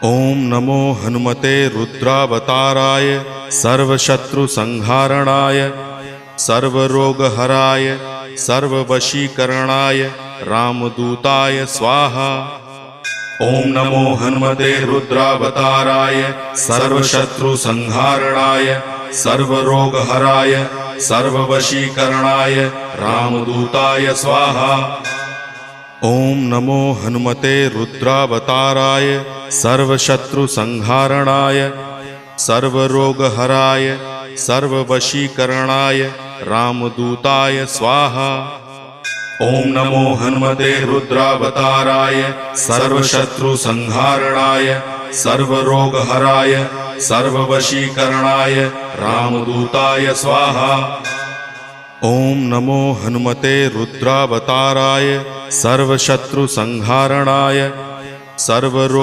ओम नमो हनुमते रुद्रावताराय सर्वशत्रुसंहारणाय सर्वरोगहराय सर्ववशीकरणाय रामदूताय स्वाहा। ओम नमो हनुमते रुद्रावताराय सर्वशत्रुसंहारणाय सर्वरोगहराय सर्ववशीकरणाय रामदूताय स्वाहा। ओम नमो हनुमते रुद्रावताराय सर्वशत्रुसंहारणाय सर्वरोगहराय सर्ववशीकरणाय रामदूताय स्वाहा। ओम नमो हनुमते रुद्रावताराय सर्वशत्रुसंहारणाय सर्वरोगहराय सर्ववशीकरणाय रामदूताय स्वाहा। ओम नमो हनुमते रुद्रावताराय सर्वशत्रुसंहारणाय सर्वरोग